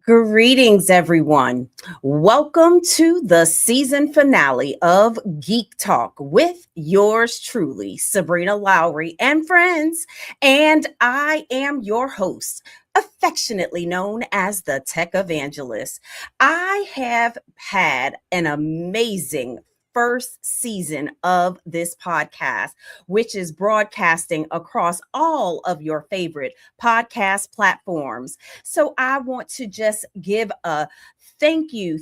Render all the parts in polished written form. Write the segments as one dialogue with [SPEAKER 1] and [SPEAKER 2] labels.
[SPEAKER 1] Greetings, everyone. Welcome to the season finale of Geek Talk with yours truly, Sabrina Lowery and friends. And I am your host, affectionately known as the Tech Evangelist. I have had an amazing first season of this podcast, which is broadcasting across all of your favorite podcast platforms. So I want to just give a thank you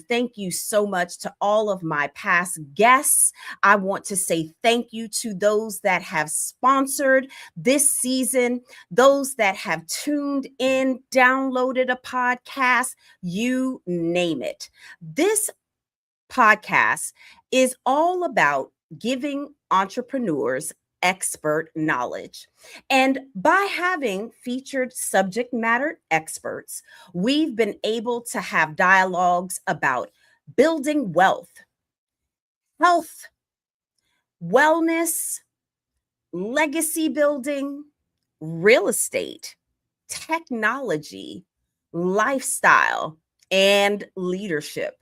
[SPEAKER 1] so much to all of my past guests. I want to say thank you to those that have sponsored this season, those that have tuned in, downloaded a podcast, you name it. This podcast is all about giving entrepreneurs expert knowledge. And by having featured subject matter experts, we've been able to have dialogues about building wealth, health, wellness, legacy building, real estate, technology, lifestyle, and leadership.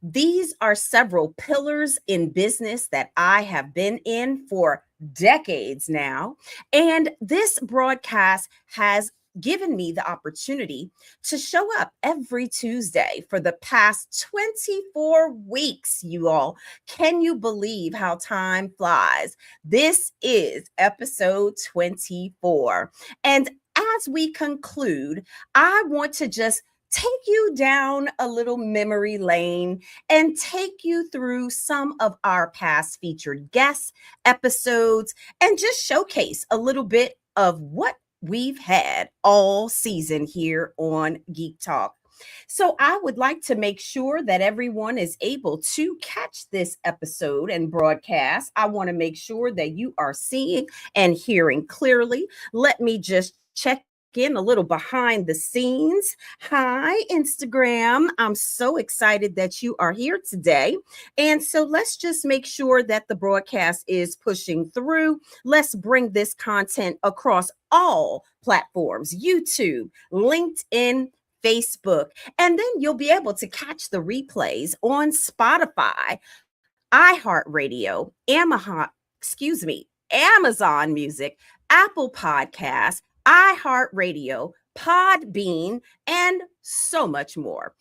[SPEAKER 1] These are several pillars in business that I have been in for decades now. And this broadcast has given me the opportunity to show up every Tuesday for the past 24 weeks, you all. Can you believe how time flies? This is episode 24. And as we conclude, I want to just take you down a little memory lane and take you through some of our past featured guest episodes and just showcase a little bit of what we've had all season here on Geek Talk. So I would like to make sure that everyone is able to catch this episode and broadcast. I want to make sure that you are seeing and hearing clearly. Let me just check in a little behind the scenes. Hi, Instagram. I'm so excited that you are here today. And so let's just make sure that the broadcast is pushing through. Let's bring this content across all platforms: YouTube, LinkedIn, Facebook, and then you'll be able to catch the replays on Spotify, iHeartRadio, Amazon Music, Apple Podcasts, iHeartRadio, Podbean, and so much more.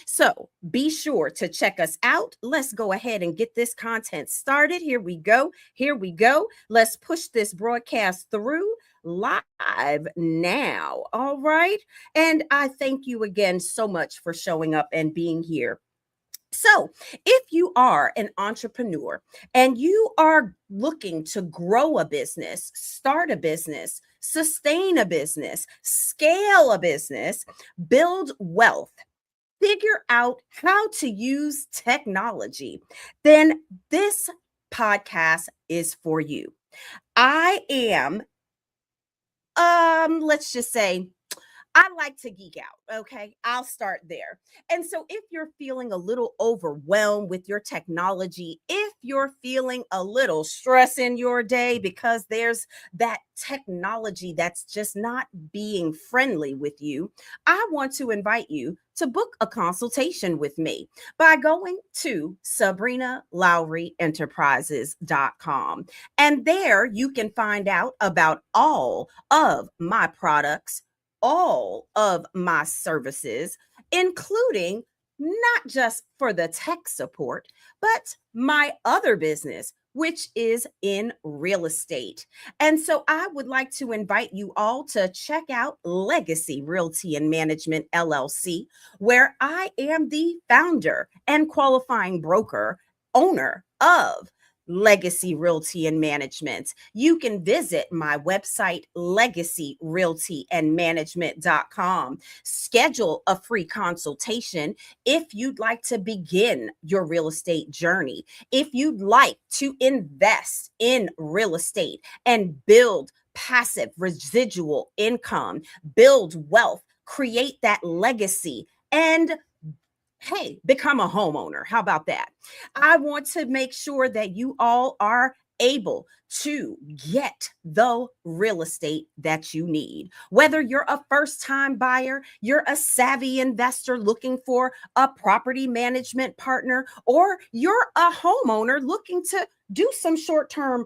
[SPEAKER 1] So be sure to check us out. Let's go ahead and get this content started. Here we go. Here we go. Let's push this broadcast through live now. All right. And I thank you again so much for showing up and being here. So, if you are an entrepreneur and you are looking to grow a business, start a business, sustain a business, scale a business, build wealth, figure out how to use technology, then this podcast is for you. I am, let's just say, I like to geek out. Okay. I'll start there. And so if you're feeling a little overwhelmed with your technology, if you're feeling a little stress in your day because there's that technology that's just not being friendly with you, I want to invite you to book a consultation with me by going to SabrinaLoweryEnterprises.com. And there you can find out about all of my products, all of my services, including not just for the tech support, but my other business, which is in real estate. And so I would like to invite you all to check out Legacy Realty and Management LLC, where I am the founder and qualifying broker, owner of Legacy Realty and Management. You can visit my website, legacyrealtyandmanagement.com. Schedule a free consultation if you'd like to begin your real estate journey. If you'd like to invest in real estate and build passive residual income, build wealth, create that legacy, and hey, become a homeowner. How about that? I want to make sure that you all are able to get the real estate that you need. Whether you're a first time buyer, you're a savvy investor looking for a property management partner, or you're a homeowner looking to do some short-term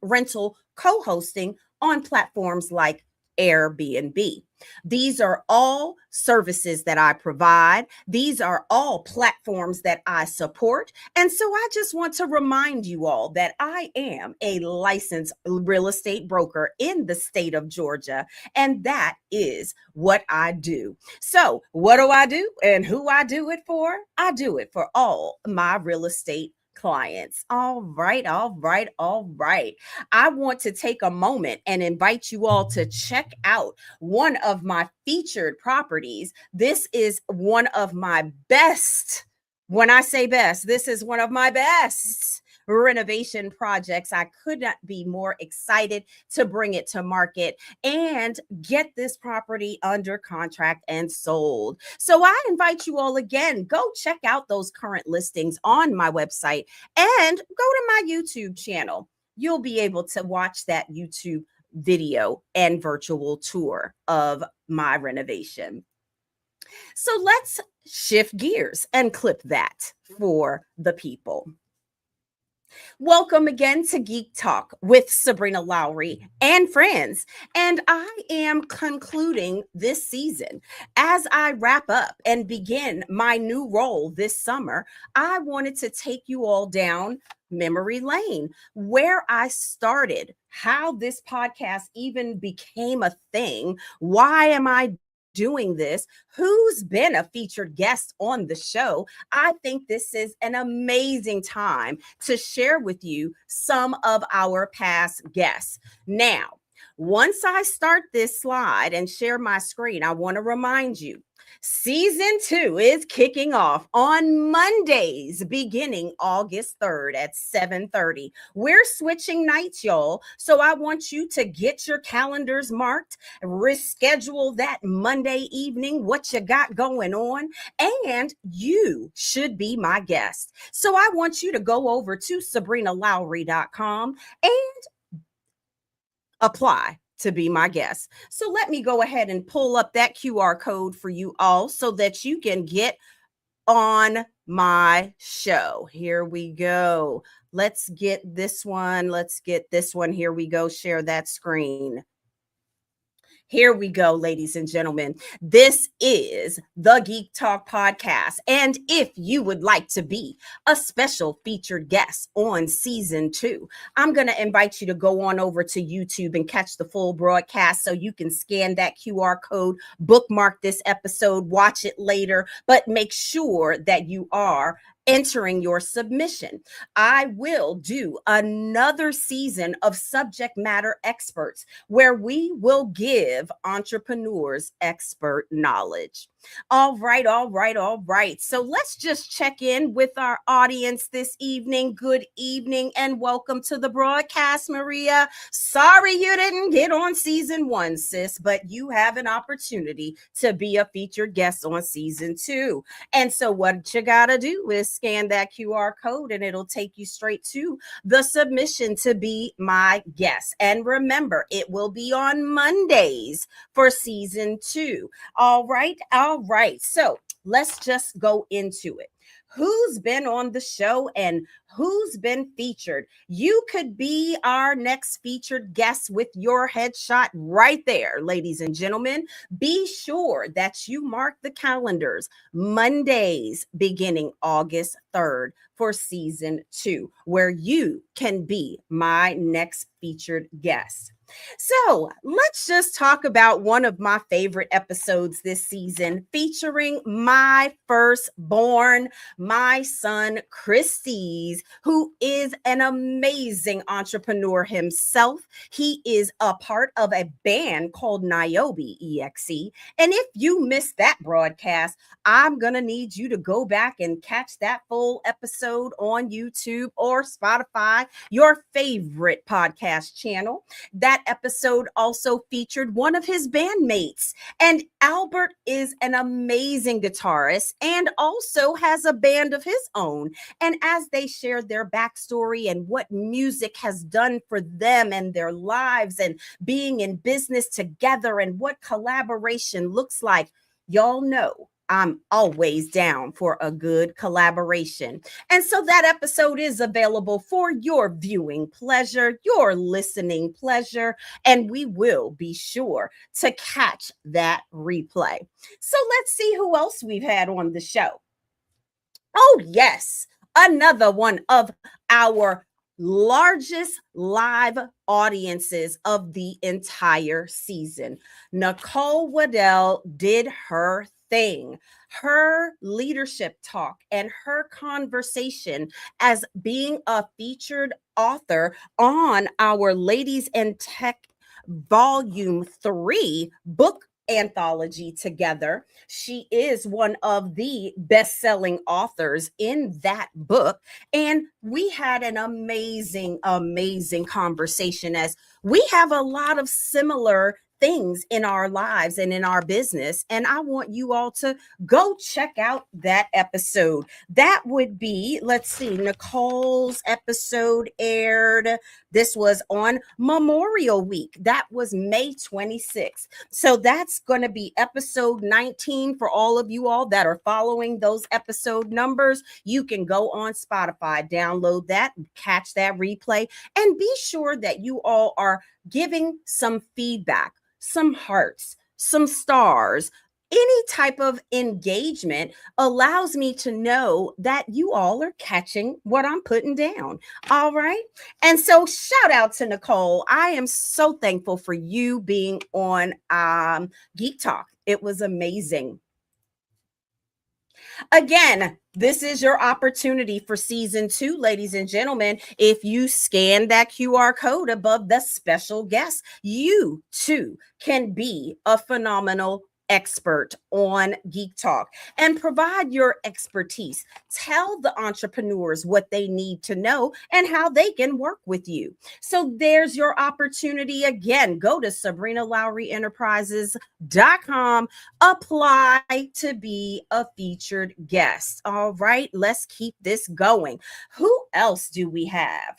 [SPEAKER 1] rental co-hosting on platforms like Airbnb. These are all services that I provide. These are all platforms that I support. And so I just want to remind you all that I am a licensed real estate broker in the state of Georgia, and that is what I do. So, what do I do and who I do it for? I do it for all my real estate clients. All right, all right, all right. I want to take a moment and invite you all to check out one of my featured properties. This is one of my best. When I say best, this is one of my best renovation projects. I could not be more excited to bring it to market and get this property under contract and sold. So I invite you all again, go check out those current listings on my website and go to my YouTube channel. You'll be able to watch that YouTube video and virtual tour of my renovation. So let's shift gears and clip that for the people. Welcome again to Geek Talk with Sabrina Lowery and friends. And I am concluding this season. As I wrap up and begin my new role this summer, I wanted to take you all down memory lane, where I started, how this podcast even became a thing. Why am I doing this? Who's been a featured guest on the show? I think this is an amazing time to share with you some of our past guests. Now, once I start this slide and share my screen, I want to remind you, season 2 is kicking off on Mondays, beginning August 3rd at 7:30. We're switching nights, y'all. So I want you to get your calendars marked, reschedule that Monday evening, what you got going on, and you should be my guest. So I want you to go over to SabrinaLowery.com and apply to be my guest. So let me go ahead and pull up that QR code for you all so that you can get on my show. Here we go. Let's get this one. Here we go. Share that screen. Here we go, ladies and gentlemen. This is the Geek Talk podcast. And if you would like to be a special featured guest on season 2, I'm going to invite you to go on over to YouTube and catch the full broadcast so you can scan that QR code, bookmark this episode, watch it later, but make sure that you are entering your submission. I will do another season of subject matter experts where we will give entrepreneurs expert knowledge. All right. So let's just check in with our audience this evening. Good evening and welcome to the broadcast, Maria. Sorry you didn't get on season 1, sis, but you have an opportunity to be a featured guest on season 2. And so what you got to do is scan that QR code and it'll take you straight to the submission to be my guest. And remember, it will be on Mondays for season 2. All right. So let's just go into it. Who's been on the show and who's been featured? You could be our next featured guest with your headshot right there, ladies and gentlemen. Be sure that you mark the calendars Mondays beginning August 3rd for season 2, where you can be my next featured guest. So let's just talk about one of my favorite episodes this season, featuring my firstborn, my son, Christies, who is an amazing entrepreneur himself. He is a part of a band called G.E.E.K. And if you missed that broadcast, I'm going to need you to go back and catch that full episode on YouTube or Spotify, your favorite podcast channel. That That episode also featured one of his bandmates. And Albert is an amazing guitarist and also has a band of his own. And as they shared their backstory and what music has done for them and their lives and being in business together and what collaboration looks like, y'all know I'm always down for a good collaboration. And so that episode is available for your viewing pleasure, your listening pleasure, and we will be sure to catch that replay. So let's see who else we've had on the show. Oh, yes, another one of our largest live audiences of the entire season. Nicole Waddell did her thing. Her leadership talk and her conversation as being a featured author on our Ladies in Tech Volume 3 book anthology together. She is one of the best-selling authors in that book. And we had an amazing conversation as we have a lot of similar things in our lives and in our business. And I want you all to go check out that episode. That would be, let's see, Nicole's episode aired. This was on Memorial Week. That was May 26th. So that's going to be episode 19 for all of you all that are following those episode numbers. You can go on Spotify, download that, catch that replay, and be sure that you all are giving some feedback, some hearts, some stars. Any type of engagement allows me to know that you all are catching what I'm putting down. All right. And so shout out to Nicole. I am so thankful for you being on Geek Talk. It was amazing. Again, this is your opportunity for season 2, ladies and gentlemen. If you scan that QR code above the special guest, you too can be a phenomenal expert on Geek Talk and provide your expertise. Tell the entrepreneurs what they need to know and how they can work with you. So there's your opportunity. Again, go to SabrinaLoweryEnterprises.com, apply to be a featured guest. All right, let's keep this going. Who else do we have?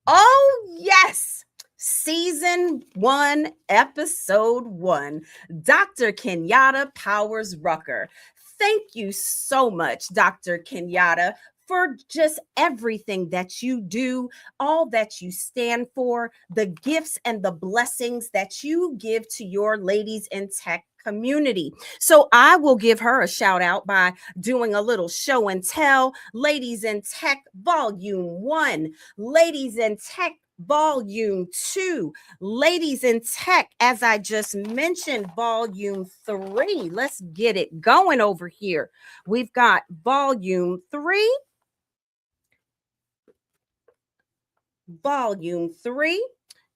[SPEAKER 1] Oh, yes. Season 1, episode 1, Dr. Kenyatta Powers Rucker. Thank you so much, Dr. Kenyatta, for just everything that you do, all that you stand for, the gifts and the blessings that you give to your Ladies in Tech community. So I will give her a shout out by doing a little show and tell. Ladies in Tech Volume 1, Ladies in Tech Volume 2, Ladies in Tech, as I just mentioned, Volume 3. Let's get it going over here. We've got Volume 3. Volume 3.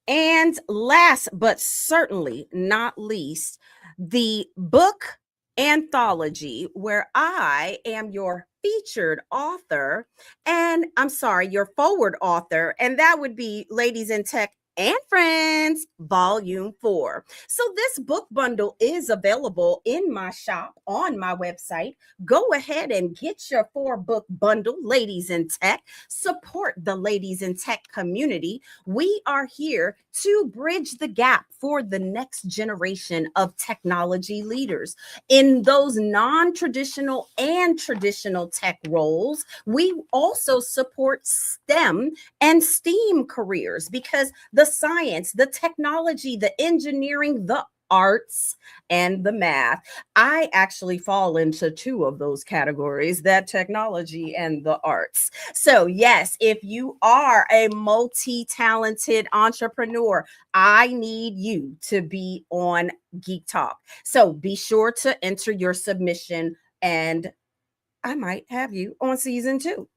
[SPEAKER 1] And last but certainly not least, the book anthology, where I am your featured author, and I'm sorry, your forward author, and that would be Ladies in Tech and Friends, Volume 4. So this book bundle is available in my shop on my website. Go ahead and get your 4-book bundle, Ladies in Tech. Support the Ladies in Tech community. We are here to bridge the gap for the next generation of technology leaders in those non-traditional and traditional tech roles. We also support STEM and STEAM careers because the science, the technology, the engineering, the arts, and the math. I actually fall into 2 of those categories, that technology and the arts. So yes, if you are a multi-talented entrepreneur, I need you to be on Geek Talk. So be sure to enter your submission and I might have you on season 2.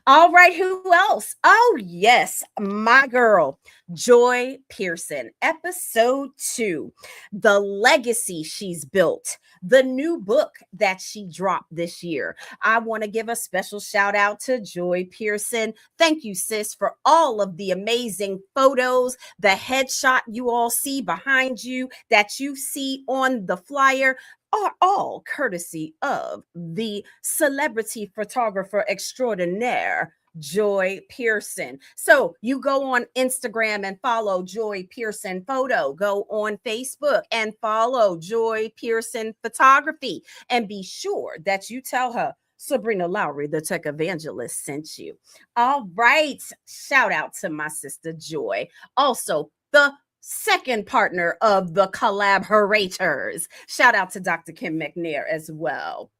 [SPEAKER 1] All right, who else? Oh, yes, my girl, Joy Pearson, episode 2, the legacy she's built, the new book that she dropped this year. I want to give a special shout out to Joy Pearson. Thank you, sis, for all of the amazing photos, the headshot you all see behind you, that you see on the flyer, are all courtesy of the celebrity photographer extraordinaire, Joy Pearson. So you go on Instagram and follow Joy Pearson Photo. Go on Facebook and follow Joy Pearson Photography. And be sure that you tell her Sabrina Lowery, the Tech Evangelist, sent you. All right. Shout out to my sister Joy. Also, the second partner of the collaborators. Shout out to Dr. Kim McNair as well.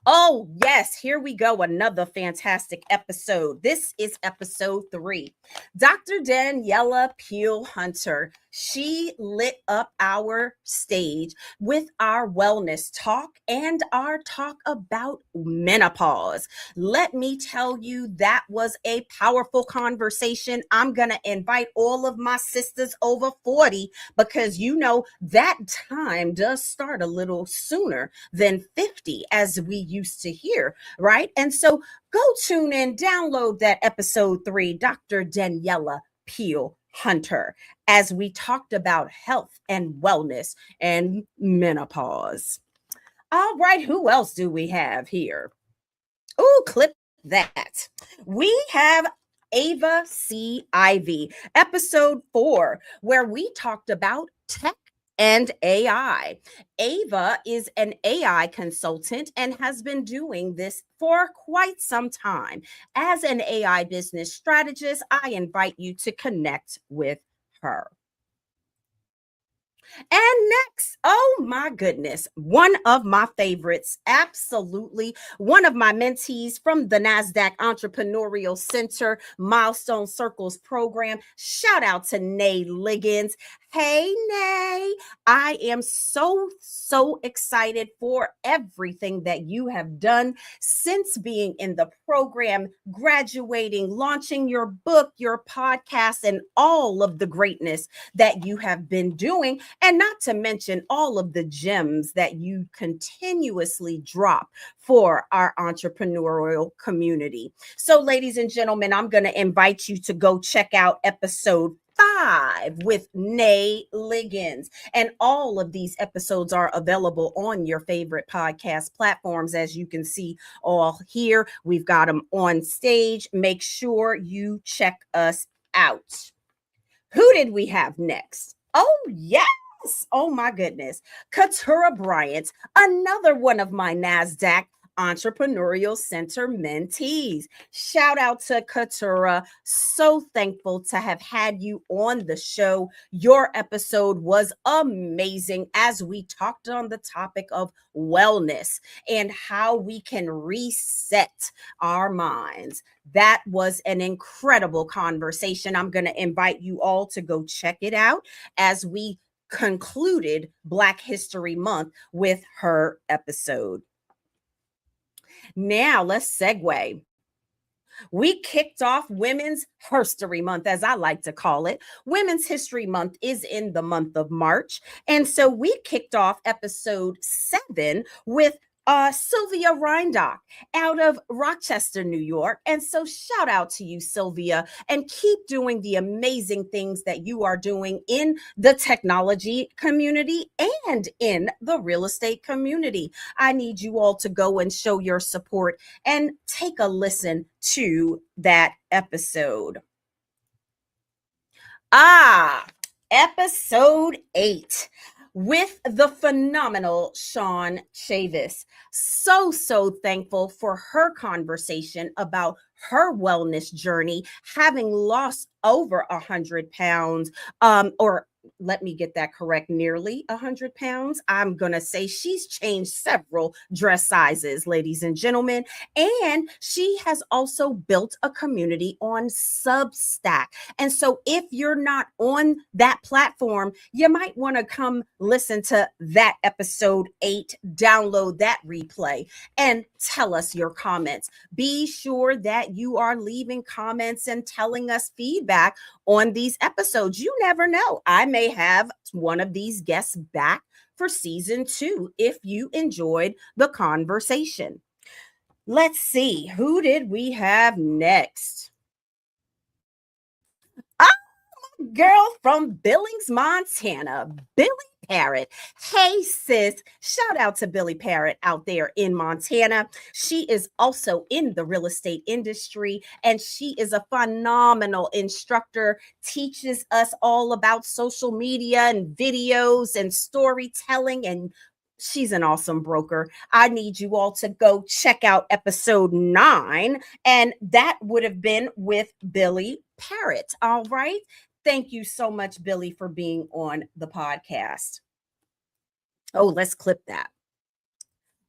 [SPEAKER 1] Oh, yes, here we go. Another fantastic episode. This is episode 3. Dr. Daniela Peel Hunter, she lit up our stage with our wellness talk and our talk about menopause. Let me tell you, that was a powerful conversation. I'm going to invite all of my sisters over 40 because you know that time does start a little sooner than 50, as we used to hear, right? And so go tune in, download that episode 3, Dr. Daniela Peel Hunter, as we talked about health and wellness and menopause. All right, who else do we have here? Oh, clip that. We have Ava C. Ivy, episode 4, where we talked about tech and AI. Ava is an AI consultant and has been doing this for quite some time. As an AI business strategist, I invite you to connect with her. And next, oh my goodness, one of my favorites, absolutely one of my mentees from the NASDAQ Entrepreneurial Center Milestone Circles program. Shout out to Nay Liggins. Hey, Nay, I am so excited for everything that you have done since being in the program, graduating, launching your book, your podcast, and all of the greatness that you have been doing. And not to mention all of the gems that you continuously drop for our entrepreneurial community. So, ladies and gentlemen, I'm going to invite you to go check out episode 5 with Nay Liggins. And all of these episodes are available on your favorite podcast platforms. As you can see all here, we've got them on stage. Make sure you check us out. Who did we have next? Oh, yes. Oh, my goodness. Katura Bryant, another one of my NASDAQ Entrepreneurial Center mentees. Shout out to Katura. So thankful to have had you on the show. Your episode was amazing as we talked on the topic of wellness and how we can reset our minds. That was an incredible conversation. I'm going to invite you all to go check it out as we concluded Black History Month with her episode. Now let's segue. We kicked off Women's Herstory Month, as I like to call it. Women's History Month is in the month of March. And so we kicked off episode 7 with Sylvia Reindock out of Rochester, New York. And so shout out to you, Sylvia, and keep doing the amazing things that you are doing in the technology community and in the real estate community. I need you all to go and show your support and take a listen to that episode. Episode 8 with the phenomenal Shawn Chavis. So thankful for her conversation about her wellness journey, having lost over 100 pounds, or let me get that correct, nearly 100 pounds. I'm going to say she's changed several dress sizes, ladies and gentlemen. And she has also built a community on Substack. And so if you're not on that platform, you might want to come listen to that episode 8, download that replay, and tell us your comments. Be sure that you are leaving comments and telling us feedback on these episodes. You never know. I may have one of these guests back for season 2 if you enjoyed the conversation. Let's see, who did we have next? Girl from Billings, Montana, Billy Parrott. Hey, sis. Shout out to Billy Parrott out there in Montana. She is also in the real estate industry, and she is a phenomenal instructor, teaches us all about social media and videos and storytelling, and she's an awesome broker. I need you all to go check out episode 9, and that would have been with Billy Parrott. All right. Thank you so much, Billy, for being on the podcast. Oh, let's clip that.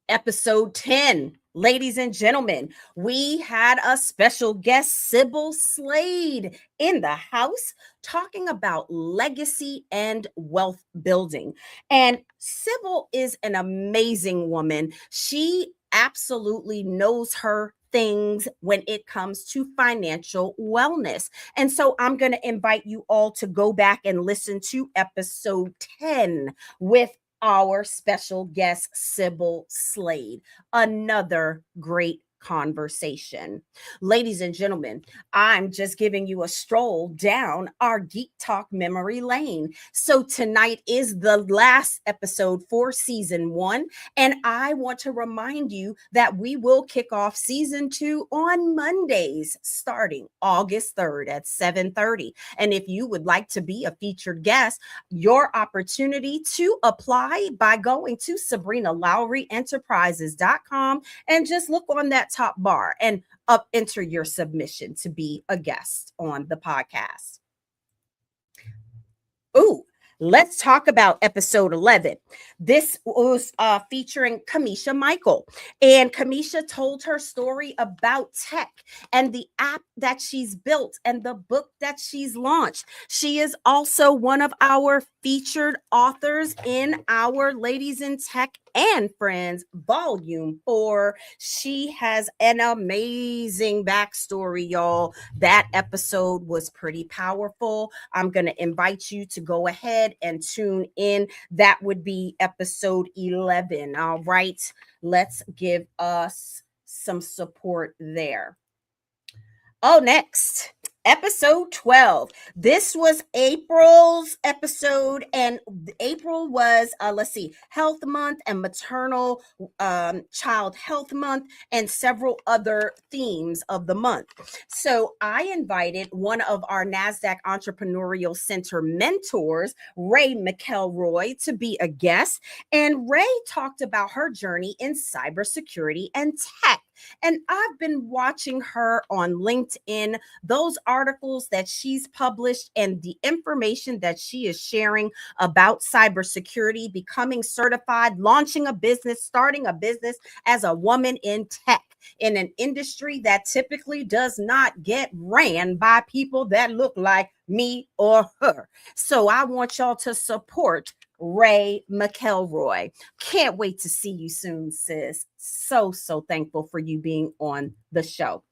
[SPEAKER 1] Episode 10, ladies and gentlemen, we had a special guest, Sybil Slade, in the house talking about legacy and wealth building. And Sybil is an amazing woman. She absolutely knows her things when it comes to financial wellness. And so I'm going to invite you all to go back and listen to episode 10 with our special guest, Sybil Slade. Another great conversation. Ladies and gentlemen, I'm just giving you a stroll down our Geek Talk memory lane. So tonight is the last episode for season 1, and I want to remind you that we will kick off season 2 on Mondays starting August 3rd at 7:30. And if you would like to be a featured guest, your opportunity to apply by going to SabrinaLoweryEnterprises.com and just look on that top bar and enter your submission to be a guest on the podcast. Ooh, let's talk about episode 11. This was featuring Kamisha Michael. And Kamisha told her story about tech and the app that she's built and the book that she's launched. She is also one of our featured authors in our Ladies in Tech and Friends Volume 4. She has an amazing backstory, y'all. That episode was pretty powerful. I'm going to invite you to go ahead and tune in. That would be episode 11. All right. Let's give us some support there. Oh, next. Episode 12. This was April's episode, and April was, Health Month and Maternal Child Health Month, and several other themes of the month. So I invited one of our NASDAQ Entrepreneurial Center mentors, Ray McElroy, to be a guest. And Ray talked about her journey in cybersecurity and tech. And I've been watching her on LinkedIn, those articles that she's published and the information that she is sharing about cybersecurity, becoming certified, launching a business, starting a business as a woman in tech, in an industry that typically does not get ran by people that look like me or her. So I want y'all to support Ray McElroy. Can't wait to see you soon, sis. So thankful for you being on the show.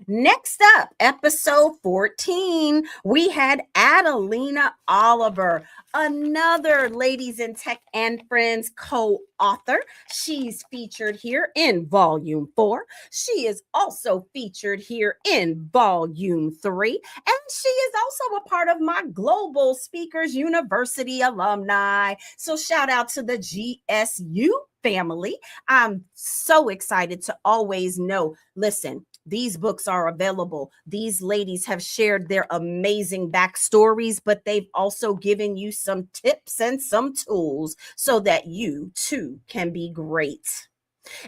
[SPEAKER 1] Next up, episode 14, we had Adelina Oliver, another Ladies in Tech and Friends co-author. She's featured here in Volume 4. She is also featured here in Volume 3. And she is also a part of my Global Speakers University alumni. So shout out to the GSU family. I'm so excited to always know, listen, these books are available. These ladies have shared their amazing backstories, but they've also given you some tips and some tools so that you too can be great.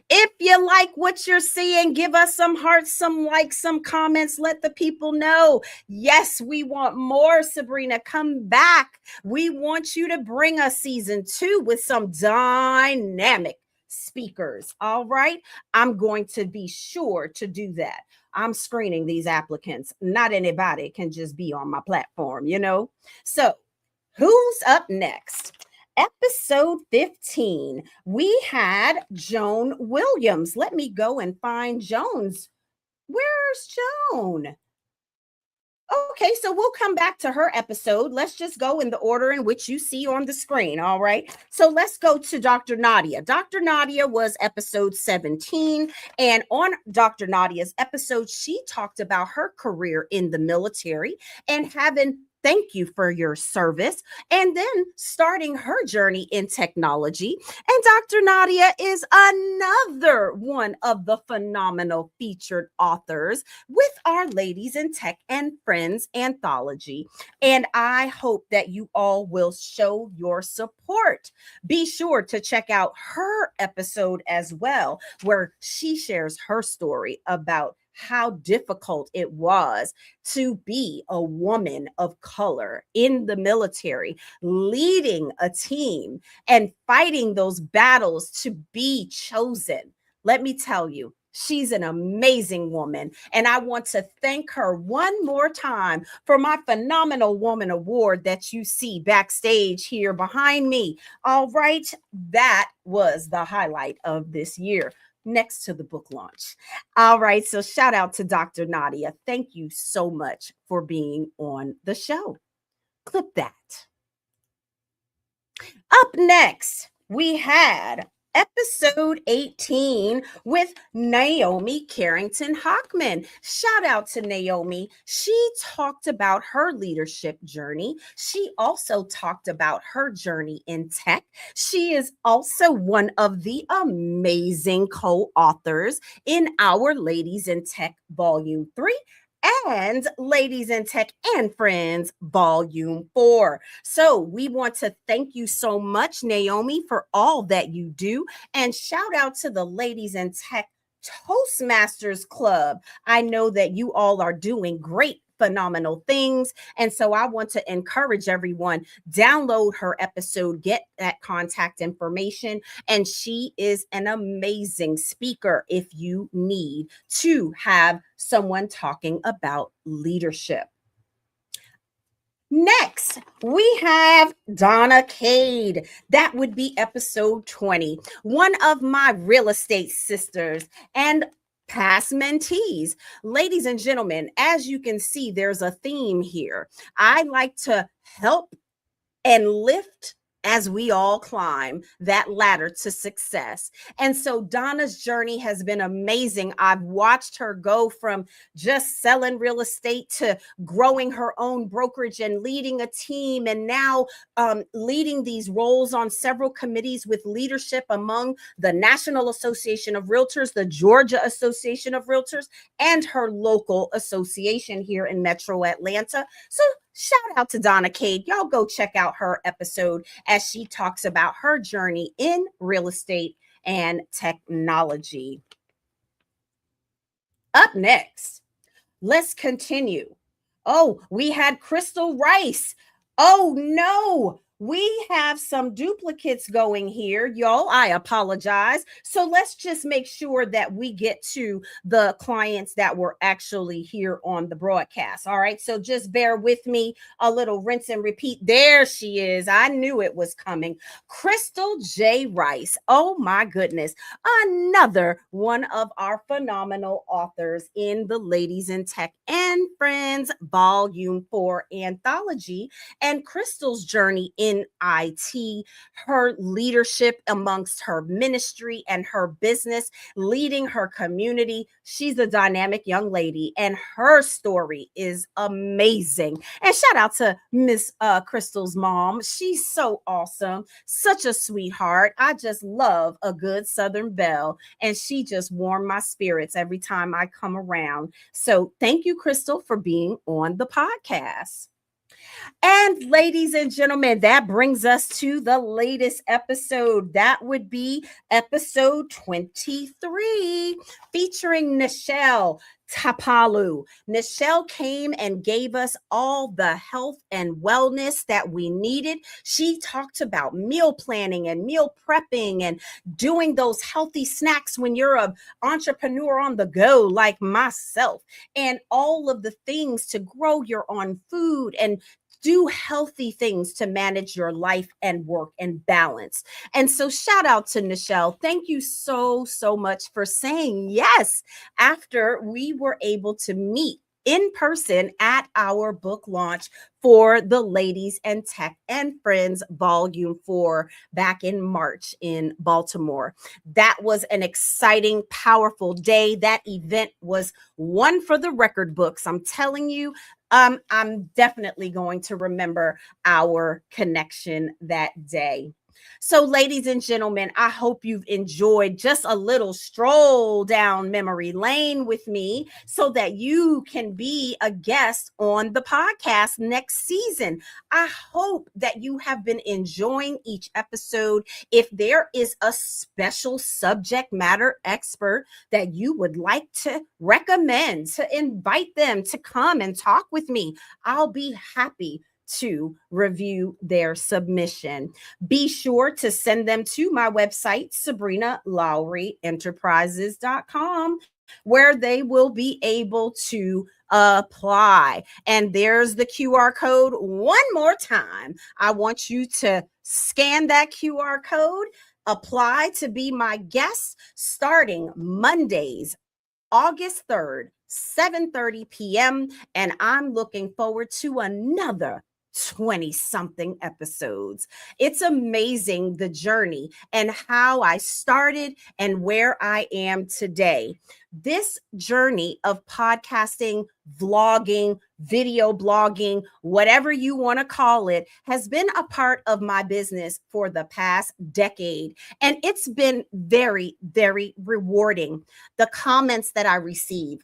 [SPEAKER 1] If you like what you're seeing, give us some hearts, some likes, some comments. Let the people know. Yes, we want more, Sabrina. Come back. We want you to bring us season 2 with some dynamic speakers. All right. I'm going to be sure to do that. I'm screening these applicants. Not anybody can just be on my platform. So, who's up next? Episode 15, we had Joan Williams. Let me go and find Joan's. Where's Joan? Okay, so we'll come back to her episode. Let's just go in the order in which you see on the screen. All right. So let's go to Dr. Nadia. Dr. Nadia was episode 17. And on Dr. Nadia's episode, she talked about her career in the military and having thank you for your service, and then starting her journey in technology. And Dr. Nadia is another one of the phenomenal featured authors with our Ladies in Tech and Friends anthology. And I hope that you all will show your support. Be sure to check out her episode as well, where she shares her story about how difficult it was to be a woman of color in the military, leading a team and fighting those battles to be chosen. Let me tell you, she's an amazing woman. And I want to thank her one more time for my Phenomenal Woman Award that you see backstage here behind me. All right, that was the highlight of this year, next to the book launch. All right, so shout out to Dr. Nadia. Thank you so much for being on the show. Clip that. Up next, we had episode 18 with Naomi Carrington Hockman. Shout out to Naomi. She talked about her leadership journey. She also talked about her journey in tech. She is also one of the amazing co-authors in our Ladies in Tech Volume 3 and Ladies in Tech and Friends Volume 4. So we want to thank you so much, Naomi, for all that you do. And shout out to the Ladies in Tech Toastmasters Club. I know that you all are doing great, phenomenal things. And so I want to encourage everyone, download her episode, get that contact information. And she is an amazing speaker if you need to have someone talking about leadership. Next, we have Donna Cade. That would be episode 20. One of my real estate sisters and past mentees. Ladies and gentlemen, as you can see, there's a theme here. I like to help and lift as we all climb that ladder to success. And so Donna's journey has been amazing. I've watched her go from just selling real estate to growing her own brokerage and leading a team, and now leading these roles on several committees with leadership among the National Association of Realtors, the Georgia Association of Realtors, and her local association here in Metro Atlanta. So shout out to Donna Cade. Y'all go check out her episode as she talks about her journey in real estate and technology. Up next, let's continue. Oh, we had Crystal Rice. Oh no, we have some duplicates going here, y'all. I apologize. So let's just make sure that we get to the clients that were actually here on the broadcast. All right. So just bear with me, a little rinse and repeat. There she is. I knew it was coming. Crystal J. Rice. Oh my goodness. Another one of our phenomenal authors in the Ladies in Tech and Friends Volume 4 anthology. And Crystal's journey in IT, her leadership amongst her ministry and her business, leading her community. She's a dynamic young lady, and her story is amazing. And shout out to Miss Crystal's mom. She's so awesome, such a sweetheart. I just love a good Southern belle, and she just warmed my spirits every time I come around. So thank you, Crystal, for being on the podcast. And ladies and gentlemen, that brings us to the latest episode. That would be episode 23, featuring Nichelle Tapalu. Nichelle came and gave us all the health and wellness that we needed. She talked about meal planning and meal prepping and doing those healthy snacks when you're an entrepreneur on the go like myself, and all of the things to grow your own food and do healthy things to manage your life and work and balance. And so, shout out to Nichelle. Thank you so much for saying yes after we were able to meet in person at our book launch for the Ladies and Tech and Friends Volume 4 back in March in Baltimore. That was an exciting, powerful day. That event was one for the record books. I'm telling you, I'm definitely going to remember our connection that day. So, ladies and gentlemen, I hope you've enjoyed just a little stroll down memory lane with me so that you can be a guest on the podcast next season. I hope that you have been enjoying each episode. If there is a special subject matter expert that you would like to recommend, to invite them to come and talk with me, I'll be happy to review their submission. Be sure to send them to my website, SabrinaLoweryEnterprises.com, where they will be able to apply. And there's the QR code one more time. I want you to scan that QR code, apply to be my guest starting Mondays, August 3rd, 7:30 p.m. And I'm looking forward to another 20 something episodes. It's amazing the journey and how I started and where I am today. This journey of podcasting, vlogging, video blogging, whatever you want to call it, has been a part of my business for the past decade. And it's been very rewarding. The comments that I receive,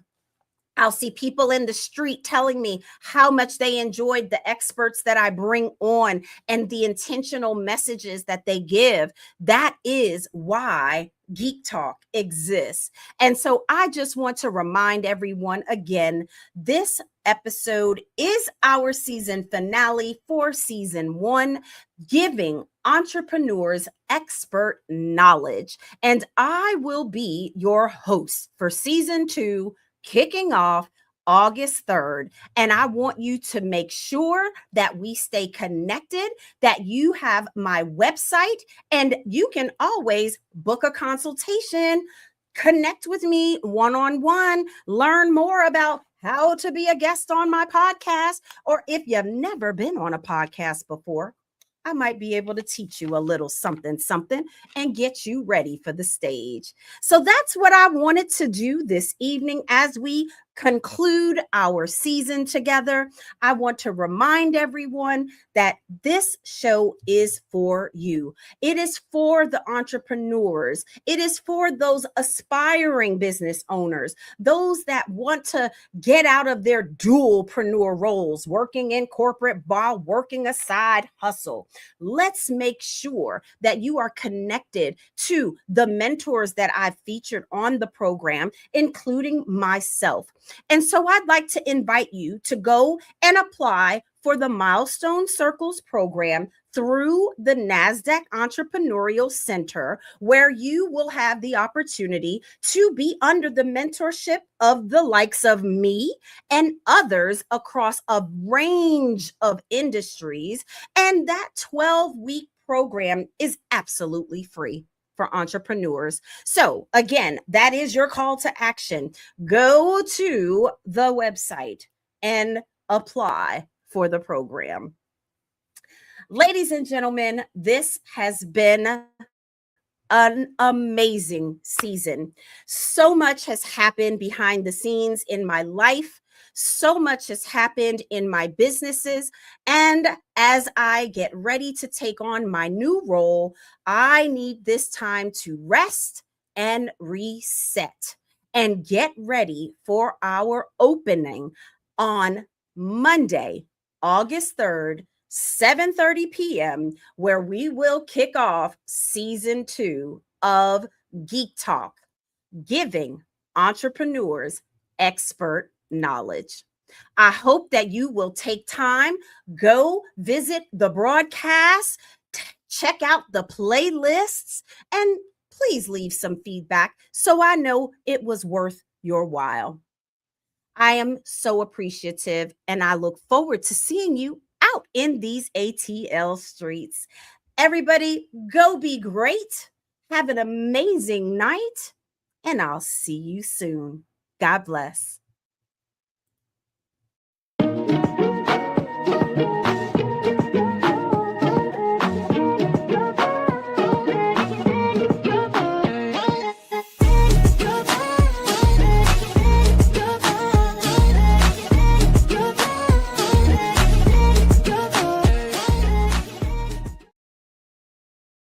[SPEAKER 1] I'll see people in the street telling me how much they enjoyed the experts that I bring on and the intentional messages that they give. That is why Geek Talk exists. And so I just want to remind everyone again, this episode is our season finale for season 1, giving entrepreneurs expert knowledge. And I will be your host for season 2, kicking off August 3rd. And I want you to make sure that we stay connected, that you have my website, and you can always book a consultation, connect with me one-on-one, learn more about how to be a guest on my podcast. Or if you've never been on a podcast before, I might be able to teach you a little something and get you ready for the stage. So that's what I wanted to do this evening as we conclude our season together. I want to remind everyone that this show is for you. It is for the entrepreneurs. It is for those aspiring business owners, those that want to get out of their dualpreneur roles, working in corporate while working a side hustle. Let's make sure that you are connected to the mentors that I've featured on the program, including myself. And so I'd like to invite you to go and apply for the Milestone Circles program through the NASDAQ Entrepreneurial Center, where you will have the opportunity to be under the mentorship of the likes of me and others across a range of industries. And that 12-week program is absolutely free for entrepreneurs. So again, that is your call to action. Go to the website and apply for the program. Ladies and gentlemen, this has been an amazing season. So much has happened behind the scenes in my life. So much has happened in my businesses. And as I get ready to take on my new role, I need this time to rest and reset and get ready for our opening on Monday, August 3rd, 7:30 p.m., where we will kick off season 2 of Geek Talk, giving entrepreneurs expert knowledge. I hope that you will take time, go visit the broadcast, check out the playlists, and please leave some feedback so I know it was worth your while. I am so appreciative and I look forward to seeing you out in these ATL streets. Everybody, go be great. Have an amazing night, and I'll see you soon. God bless.